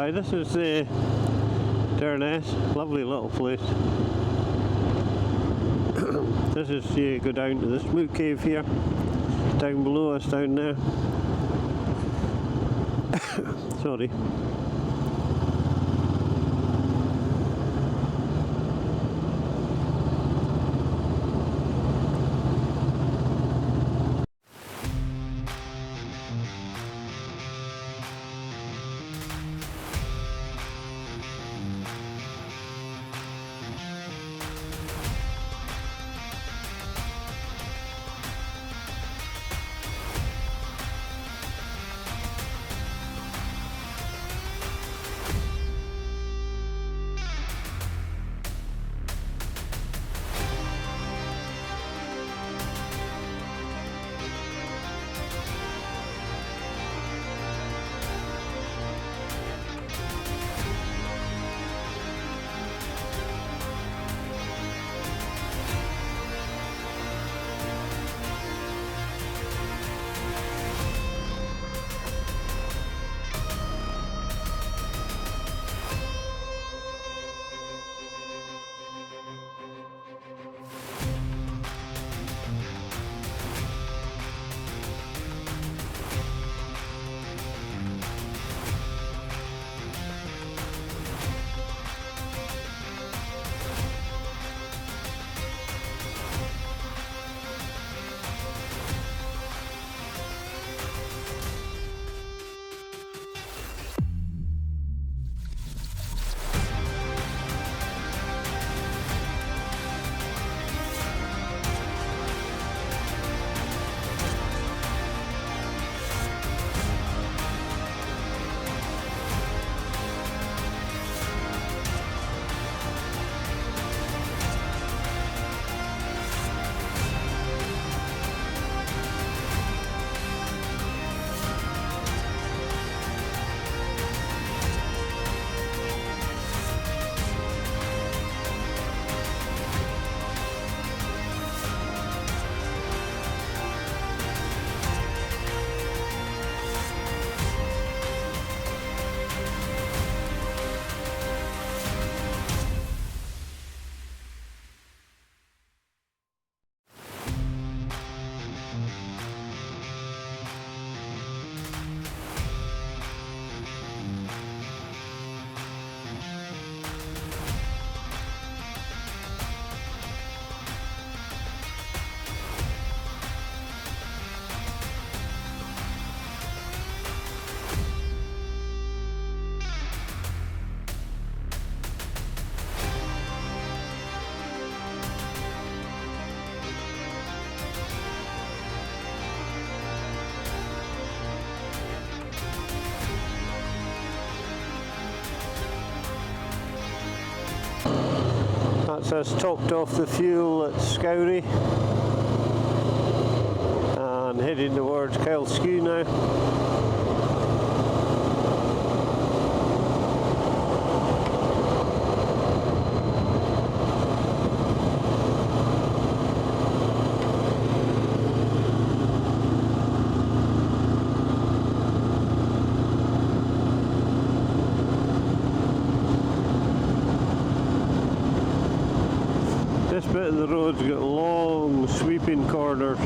Hi, this is Durness, lovely little place. This is, you go down to the Smoot Cave here, down below us down there. Sorry. That's us topped off the fuel at Scowrie and heading towards Kyleskew now. This bit of the road's got long sweeping corners.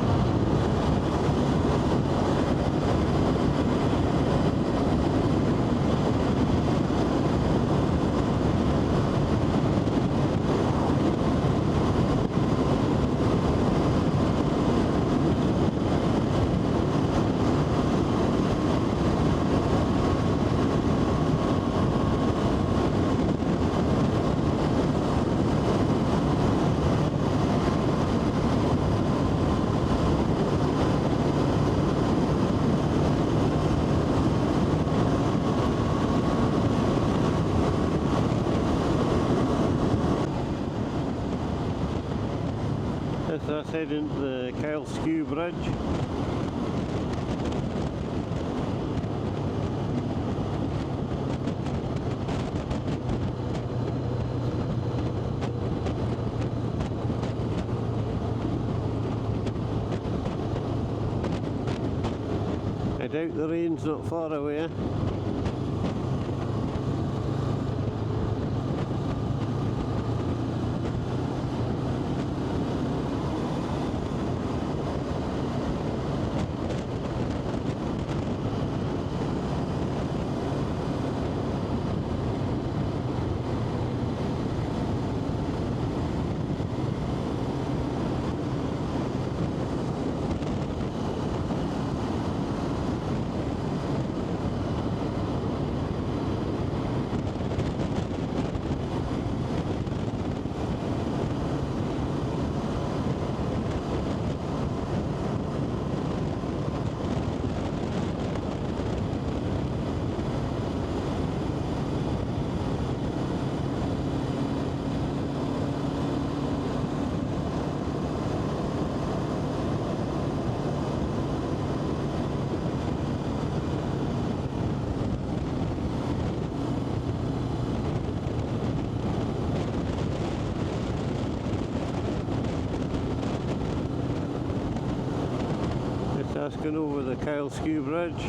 This us heading to the Kyleskew Bridge. I doubt the rain's not far away. Just going over the Kyle Skew Bridge.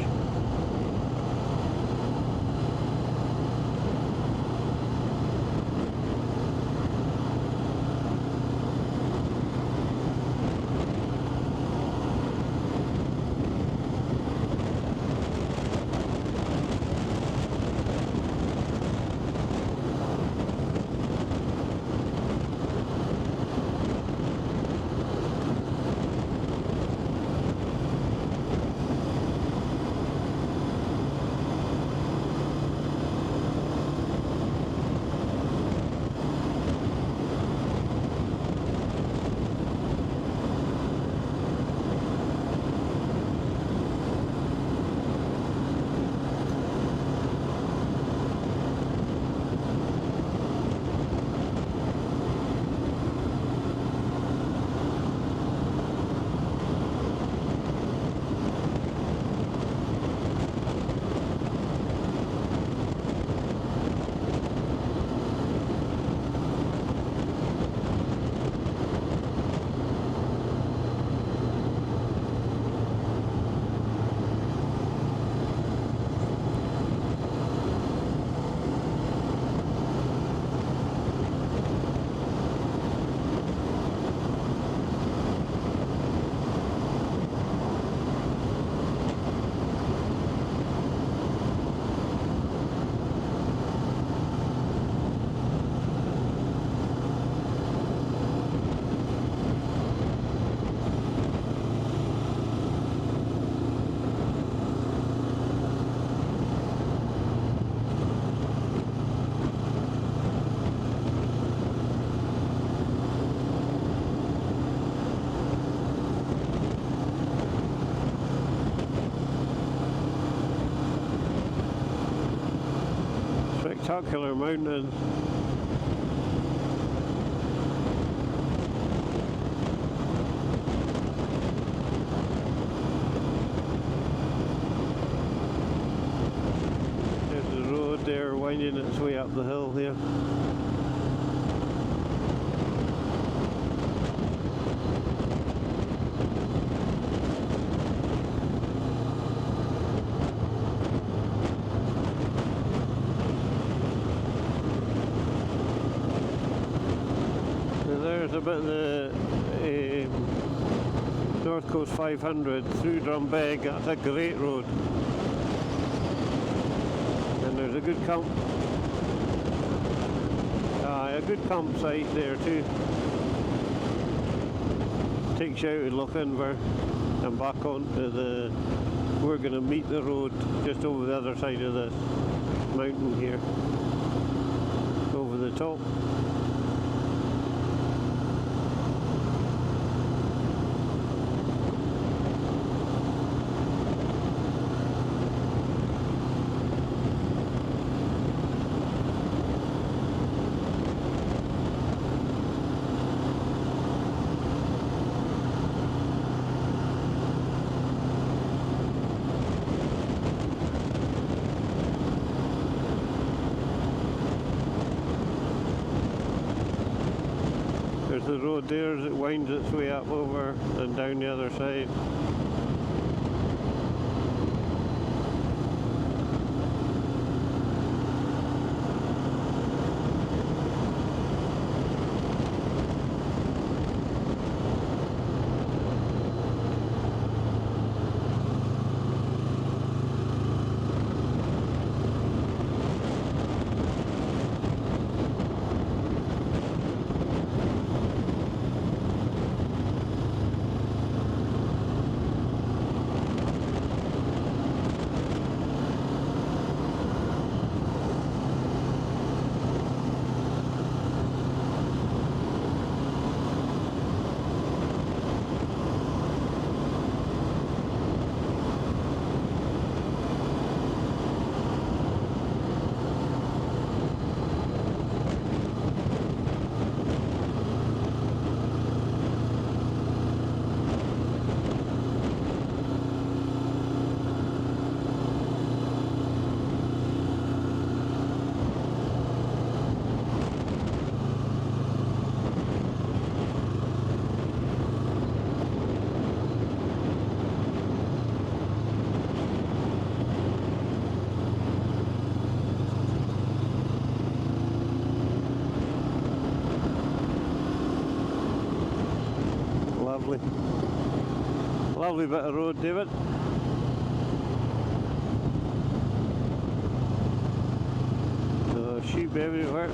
Spectacular mountains. There's the road there winding its way up the hill here. There's a bit of the North Coast 500 through Drumbeg. That's a great road. And there's a good campsite there too. Takes you out of Lochinver and back onto the. We're going to meet the road just over the other side of this mountain here, over the top. There's the road there as it winds its way up over and down the other side. lovely. Lovely bit of road, David. Sheep everywhere.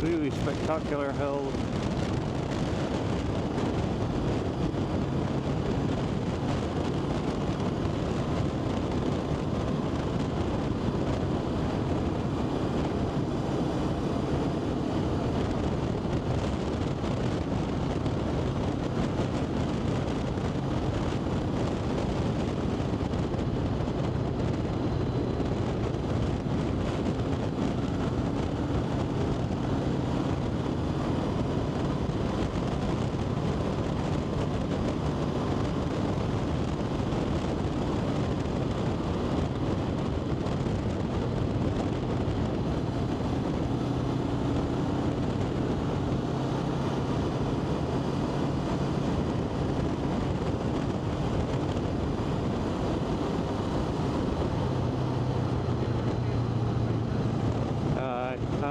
Really spectacular hill.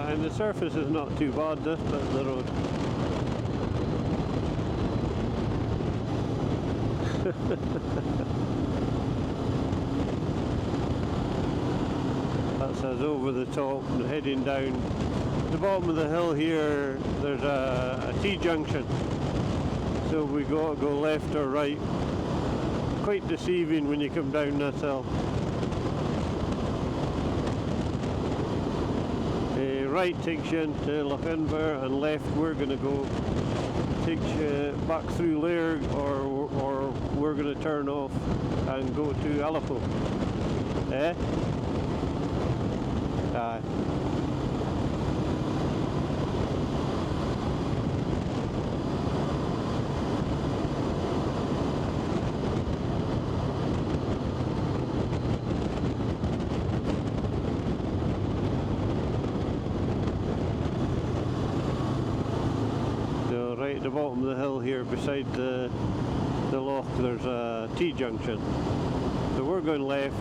And the surface is not too bad, this bit of the road. That's us over the top and heading down. At the bottom of the hill here, there's a T-junction. So we got to go left or right. Quite deceiving when you come down this hill. Right takes you into Lochinver, and left we're going to go takes you back through Lairg, or we're going to turn off and go to Allopole. Eh? Aye. Right at the bottom of the hill here beside the loch there's a T-junction, so we're going left,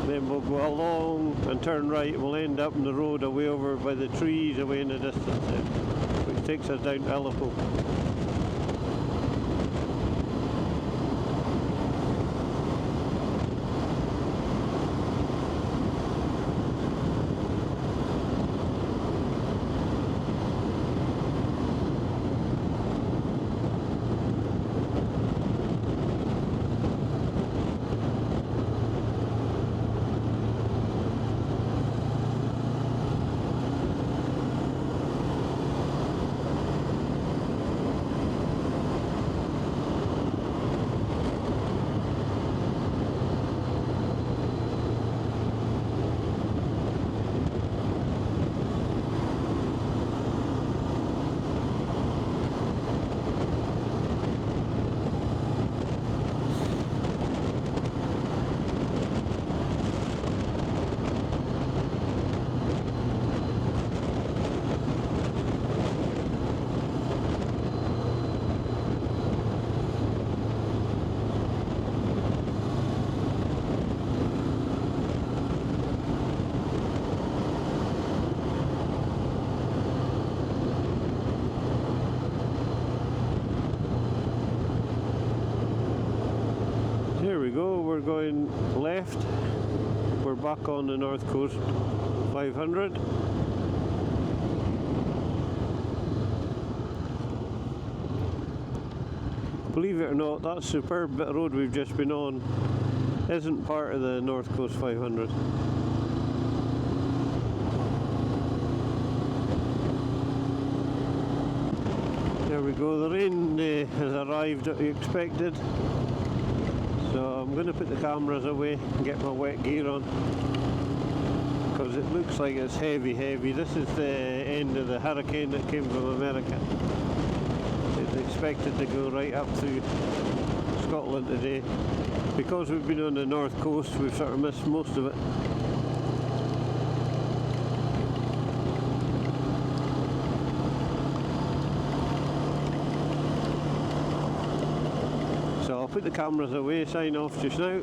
then we'll go along and turn right. We'll end up on the road away over by the trees away in the distance there, which takes us down to Allopole. Here we go, we're going left. We're back on the North Coast 500. Believe it or not, that superb bit of road we've just been on isn't part of the North Coast 500. There we go, the rain has arrived that we expected. So I'm going to put the cameras away and get my wet gear on, because it looks like it's heavy. This is the end of the hurricane that came from America. It's expected to go right up through Scotland today. Because we've been on the north coast, we've sort of missed most of it. So I'll put the cameras away, sign off just now.